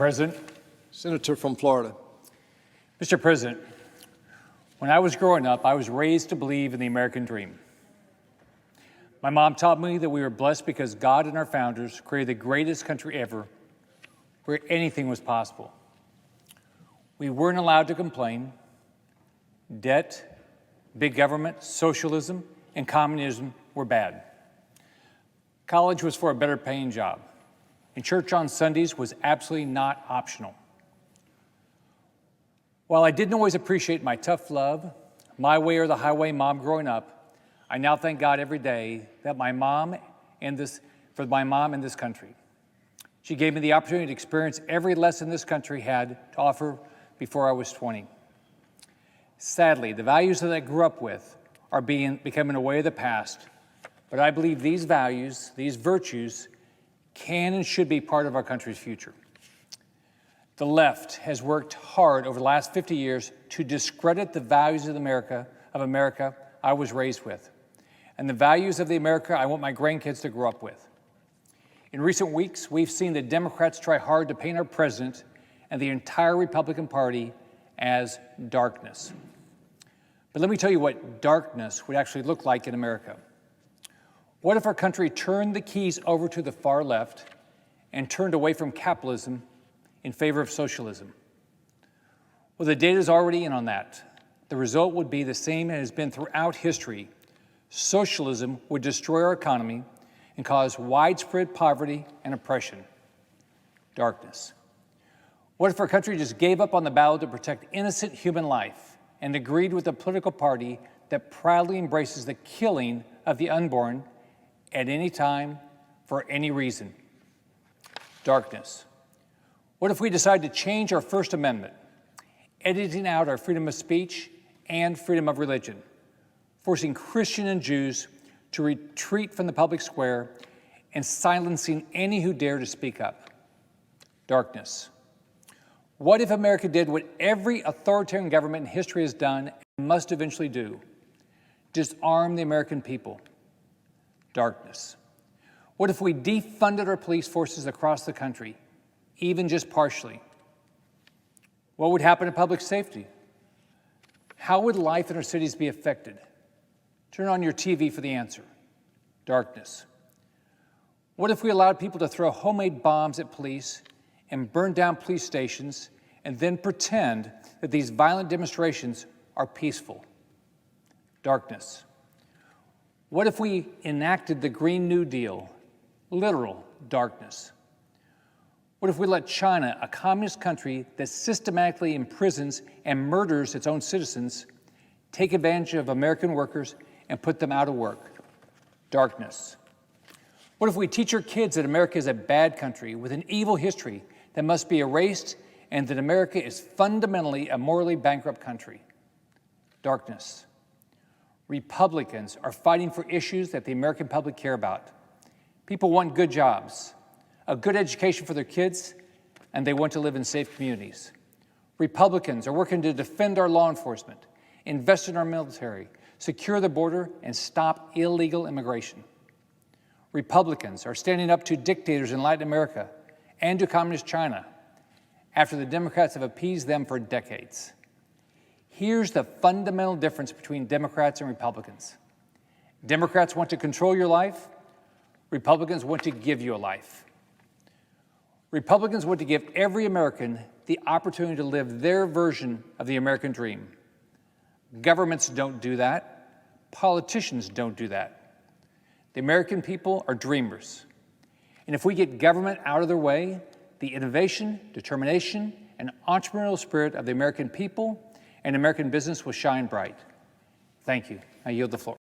President. Senator from Florida. Mr. President, when I was growing up, I was raised to believe in the American dream. My mom taught me that we were blessed because God and our founders created the greatest country ever, where anything was possible. We weren't allowed to complain. Debt, big government, socialism, and communism were bad. College was for a better paying job, and church on Sundays was absolutely not optional. While I didn't always appreciate my tough love, my way or the highway mom growing up, I now thank God every day that for my mom in this country. She gave me the opportunity to experience every lesson this country had to offer before I was 20. Sadly, the values that I grew up with are becoming a way of the past, but I believe these values, these virtues, can and should be part of our country's future. The left has worked hard over the last 50 years to discredit the values of America I was raised with, and the values of the America I want my grandkids to grow up with. In recent weeks, we've seen the Democrats try hard to paint our president and the entire Republican Party as darkness. But let me tell you what darkness would actually look like in America. What if our country turned the keys over to the far left and turned away from capitalism in favor of socialism? Well, the data is already in on that. The result would be the same as has been throughout history. Socialism would destroy our economy and cause widespread poverty and oppression. Darkness. What if our country just gave up on the battle to protect innocent human life and agreed with a political party that proudly embraces the killing of the unborn at any time, for any reason? Darkness. What if we decide to change our First Amendment, editing out our freedom of speech and freedom of religion, forcing Christians and Jews to retreat from the public square and silencing any who dare to speak up? Darkness. What if America did what every authoritarian government in history has done and must eventually do? Disarm the American people? Darkness. What if we defunded our police forces across the country, even just partially? What would happen to public safety? How would life in our cities be affected? Turn on your TV for the answer. Darkness. What if we allowed people to throw homemade bombs at police and burn down police stations and then pretend that these violent demonstrations are peaceful? Darkness. What if we enacted the Green New Deal? Literal darkness. What if we let China, a communist country that systematically imprisons and murders its own citizens, take advantage of American workers and put them out of work? Darkness. What if we teach our kids that America is a bad country with an evil history that must be erased and that America is fundamentally a morally bankrupt country? Darkness. Republicans are fighting for issues that the American public care about. People want good jobs, a good education for their kids, and they want to live in safe communities. Republicans are working to defend our law enforcement, invest in our military, secure the border, and stop illegal immigration. Republicans are standing up to dictators in Latin America and to communist China after the Democrats have appeased them for decades. Here's the fundamental difference between Democrats and Republicans. Democrats want to control your life. Republicans want to give you a life. Republicans want to give every American the opportunity to live their version of the American dream. Governments don't do that. Politicians don't do that. The American people are dreamers. And if we get government out of their way, the innovation, determination, and entrepreneurial spirit of the American people and American business will shine bright. Thank you. I yield the floor.